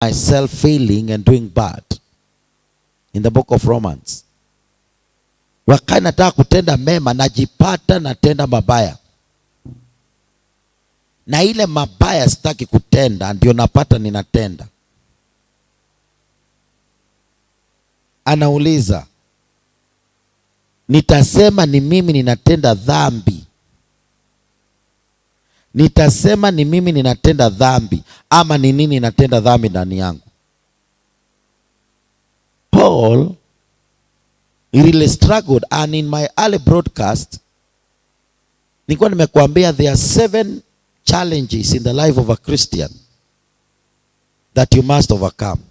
myself failing and doing bad in the book of Romans. Wakati nataka kutenda mema najipata natenda mabaya, na ile mabaya sitaki kutenda ndio napata ninatenda. Anauliza, nitasema ni mimi ninatenda dhambi? Nitasema ni mimi ninatenda dhambi ama ni nini ninatenda dhambi ndani yangu? Paul really struggled, and in my early broadcast nilikuwa nimekuambia there are 7 challenges in the life of a Christian that you must overcome.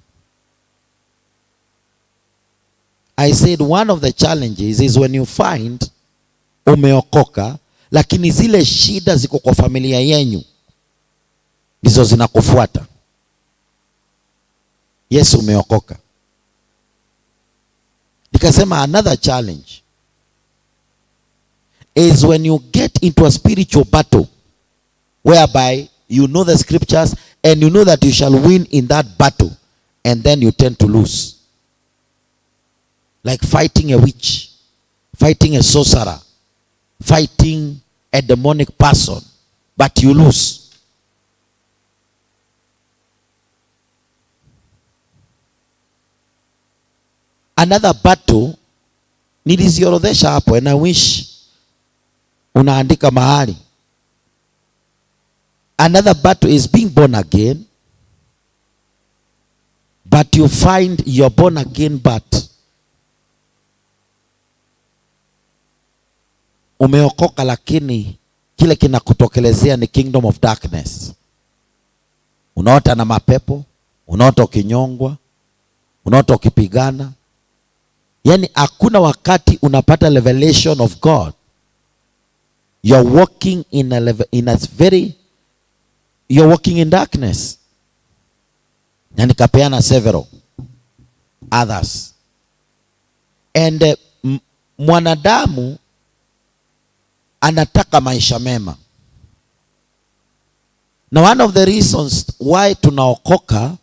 I said one of the challenges is when you find umeokoka lakini zile shida ziko kwa familia yenyu ndizo zinakufuata. Yes, umeokoka. Nikasema another challenge is when you get into a spiritual battle whereby you know the scriptures and you know that you shall win in that battle, and then you tend to lose. Like fighting a witch, fighting a sorcerer, fighting a demonic person, but you lose. Another battle niliziorodhesha hapo, and I wish unaandika mahali. Another battle is being born again, but you find you're born again but umeokoka lakini kile kinakutokelezea ni kingdom of darkness. Unaota na mapepo, unaota ukinyongwa, unaota ukipigana. Yani hakuna wakati unapata revelation of God. You're walking you're walking in darkness. Na nikapeana several others. And mwanadamu anataka maisha mema. Now one of the reasons why tunaokoka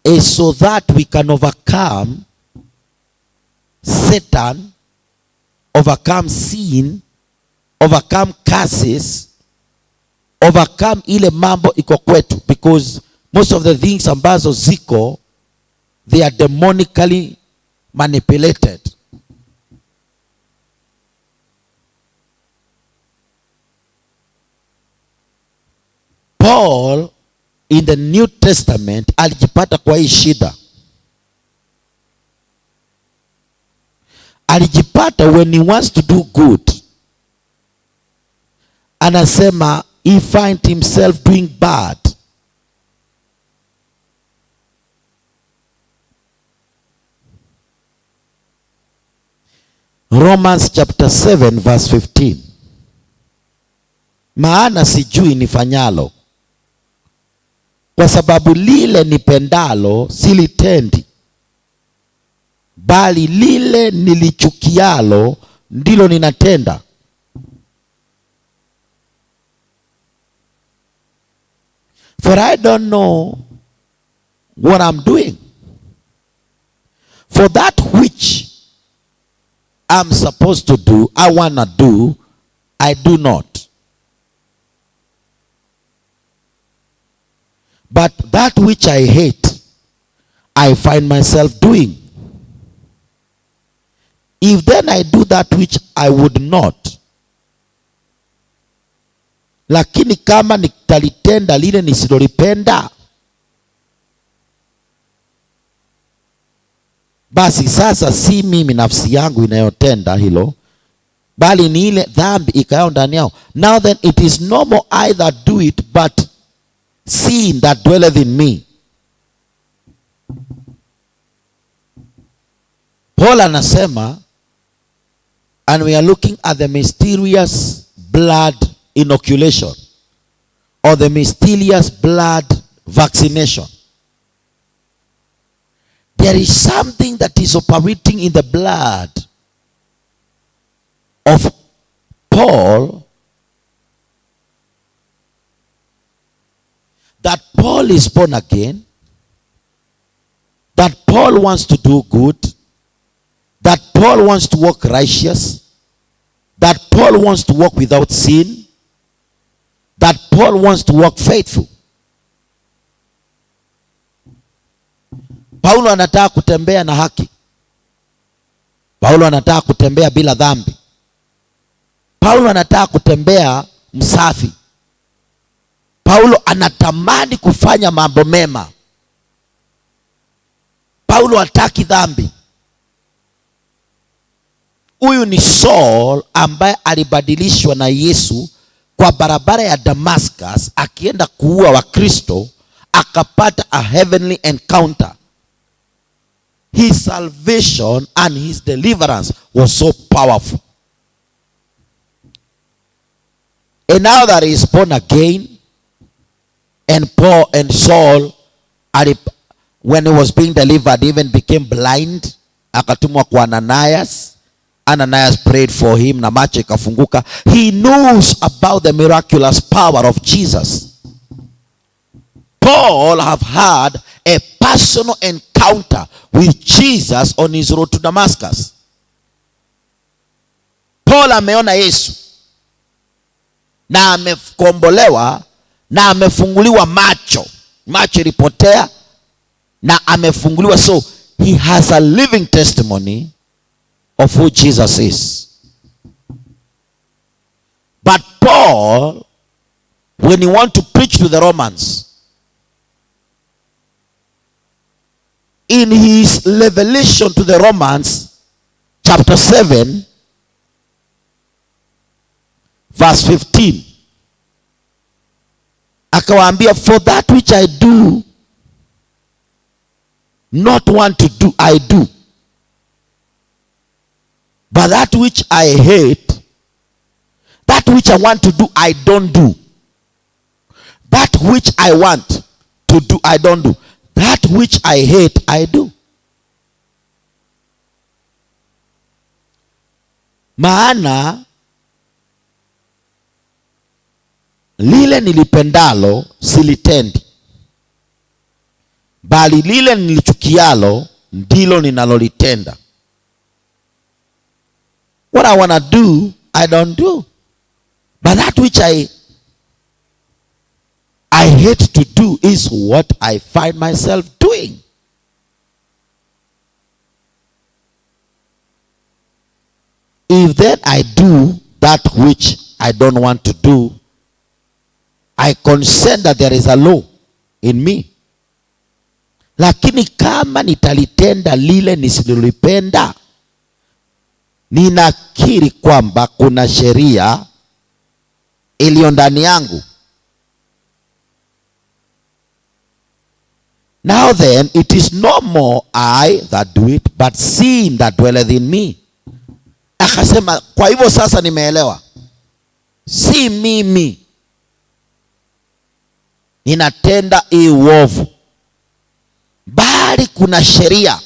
is so that we can overcome Satan, overcome sin, overcome curses, overcome ile mambo iko kwetu, because most of the things ambazo ziko, they are demonically manipulated. Paul in the New Testament alijipata kwa hii shida. Alijipata when he wants to do good, anasema he find himself doing bad. Romans chapter 7 verse 15. Maana sijui nifanyalo, kwa sababu lile nipendalo silitendi, bali lile nilichukialo ndilo ninatenda. For I don't know what I'm doing. For that which I'm supposed to do, I want to do, I do not. But that which I hate, I find myself doing. If then I do that which I would not, lakini kama nitalitenda lile nisilolipenda, basi sasa si mimi nafsi yangu inayotenda hilo, bali ni ile dhambi ikayo ndani yao. Now then it is no more I that do it, but sin that dwelleth in me. Paul anasema, and we are looking at the mysterious blood inoculation or the mysterious blood vaccination. There is something that is operating in the blood of Paul, that Paul is born again, that Paul wants to do good, that Paul wants to walk righteous, that Paul wants to walk without sin, that Paul wants to walk faithful. Paulo anataka kutembea na haki. Paulo anataka kutembea bila dhambi. Paulo anataka kutembea msafi. Paulo anatamani kufanya mambo mema. Paulo hataki dhambi. Huyu ni Saul ambaye alibadilishwa na Yesu kwa barabara ya Damascus akienda kuua Wakristo, akapata a heavenly encounter. His salvation and his deliverance was so powerful. And now that he is born again, and Paul and Saul, when he was being delivered, even became blind. Akatumwa kwa Ananias. Ananias prayed for him, na macho ikafunguka. He knows about the miraculous power of Jesus. Paul have had a personal encounter with Jesus on his road to Damascus. Paul ameona Yesu na amekombolewa na amefunguliwa macho. Macho ilipotea na amefunguliwa. So he has a living testimony of who Jesus is. But Paul, when he wants to preach to the Romans, in his revelation to the Romans, chapter 7, verse 15, akawaambia, for that which I do not want to do, I do. But that which I hate, that which I want to do, I don't do. That which I want to do, I don't do. That which I hate, I do. Maana lile nilipendalo silitendi, bali lile nilichukialo ndilo ninalolitenda. What I want to do, I don't do. But that which I hate to do is what I find myself doing. If then I do that which I don't want to do, I consent that there is a law in me. Lakini kama nitalitenda lile nisilolipenda, ninakiri kwamba kuna sheria iliyo ndani yangu. Now then, it is no more I that do it, but sin that dwelleth in me. Akasema, kwa hivyo sasa nimeelewa. Si mimi ninatenda hii uovu, bali kuna sheria,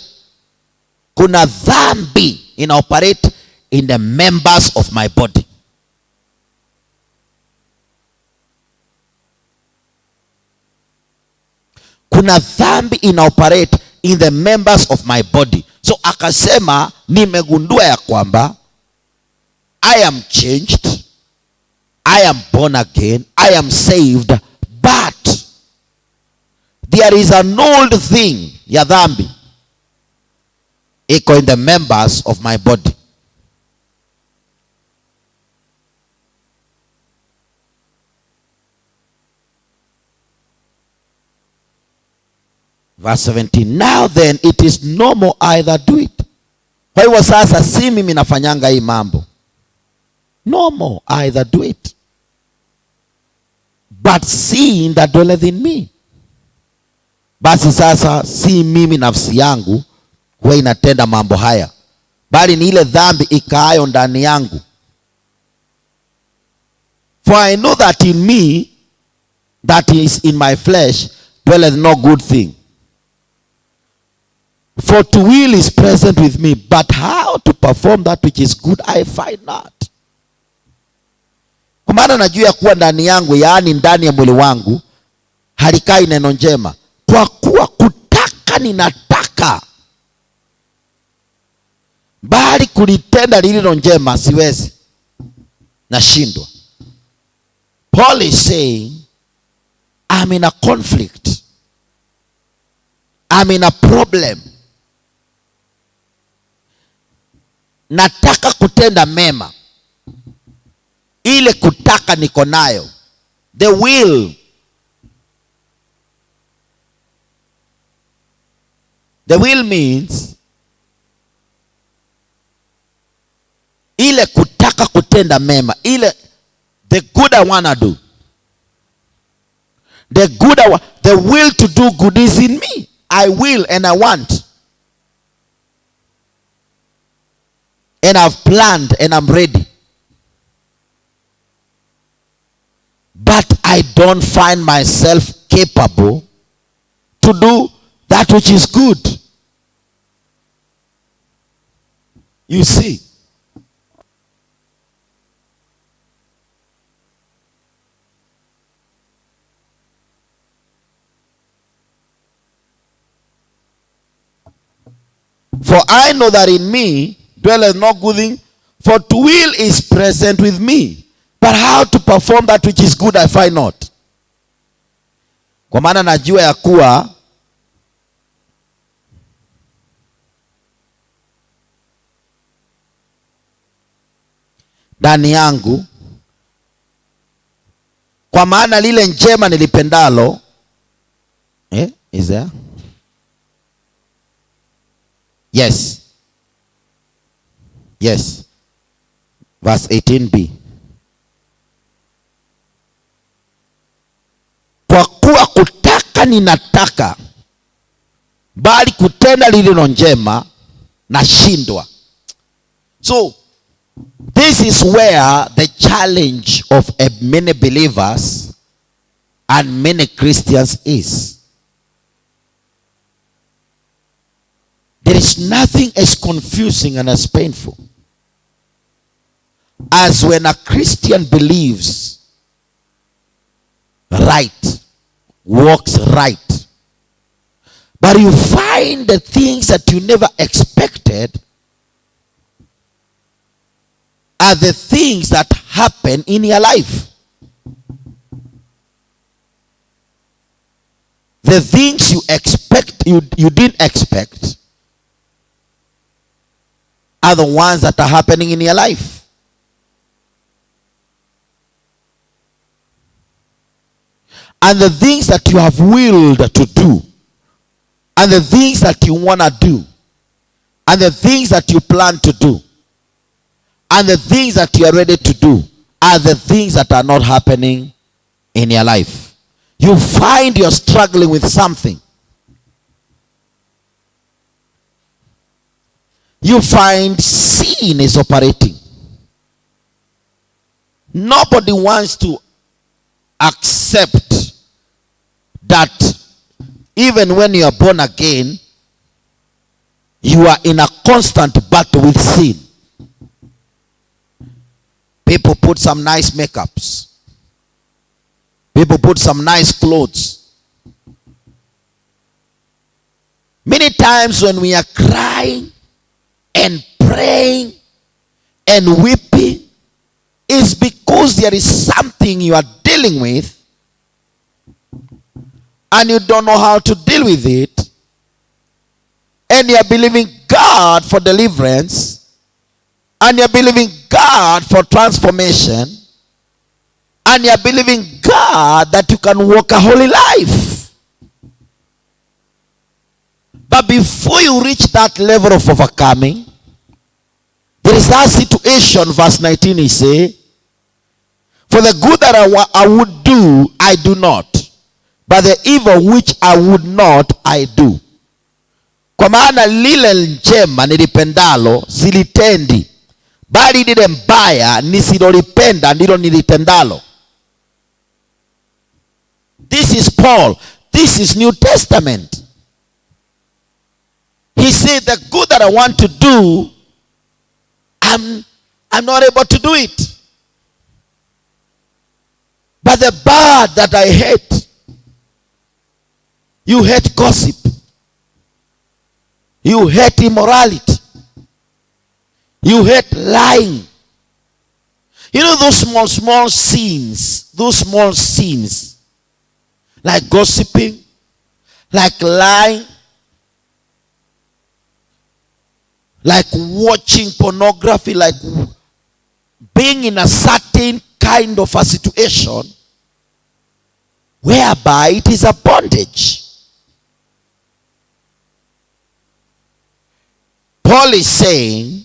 kuna dhambi inaoperate in the members of my body. Kuna dhambi inaoperate in the members of my body. So akasema, nimegundua ya kwamba I am changed, I am born again, I am saved, but there is an old thing ya dhambi iko in the members of my body. Verse 17, now then it is no more I that do it. Kwa hivyo sasa si mimi nafanyanga hii mambo. No more I that do it, but sin that dwelleth in me. Basi sasa si mimi nafsi yangu huwa inatenda mambo haya, bali ni ile dhambi ikaayo ndani yangu. For I know that in me, that is in my flesh, dwelleth no good thing. For to will is present with me, but how to perform that which is good I find not. Kwa maana najua ya kuwa ndani yangu, yaani ndani ya mwili wangu, halikai neno njema. Kwa kuwa kutaka ninataka nataka, bali kulitenda lililo njema siwezi, nashindwa. Paul is saying, I'm in a conflict. I'm in a problem. Nataka kutenda mema, ile kutaka niko nayo, the will. The will means ile kutaka kutenda mema, ile the good I wanna do. The will to do good is in me. I will and I want. And I've planned and I'm ready. But I don't find myself capable to do that which is good. You see. For I know that in me dwelleth no good thing, for to will is present with me, but how to perform that which is good I find not. Kwa maana najua ya kuwa ndani yangu, kwa maana lile njema nilipendalo, is there? Yes. Verse 18b. Kwa kuwa kutaka ninataka, bali kutenda lililo njema nashindwa. So this is where the challenge of many believers and many Christians is. There is nothing as confusing and as painful as when a Christian believes right, walks right, but you find the things that you never expected are the things that happen in your life. The things you didn't expect are the ones that are happening in your life. And the things that you have willed to do, and the things that you want to do, and the things that you plan to do, and the things that you are ready to do, are the things that are not happening in your life. You find you're struggling with something. You find sin is operating. Nobody wants to accept that even when you are born again, you are in a constant battle with sin. People put some nice makeups. People put some nice clothes. Many times when we are crying and praying and weeping, is because there is something you are dealing with and you don't know how to deal with it, and you are believing God for deliverance, and you are believing God for transformation, and you are believing God that you can walk a holy life. But before you reach that level of overcoming, there is that situation, verse 19, he say, for the good that I would do, I do not, but the evil which I would not, I do. Kwa maana lile njema nilipendalo silitendi, bali lile mbaya nisilolipenda ndilo nilitendalo. This is Paul. This is New Testament. He said the good that I want to do, I'm not able to do it. But the bad that I hate, you hate gossip. You hate immorality. You hate lying. You know those small sins, like gossiping, like lying, like watching pornography, like being in a certain kind of a situation whereby it is a bondage. Paul is saying,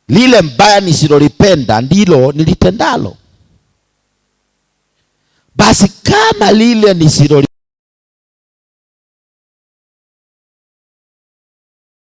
lile mbaya nisilolipenda ndilo nilitendalo. Basi kama lile nisilolipenda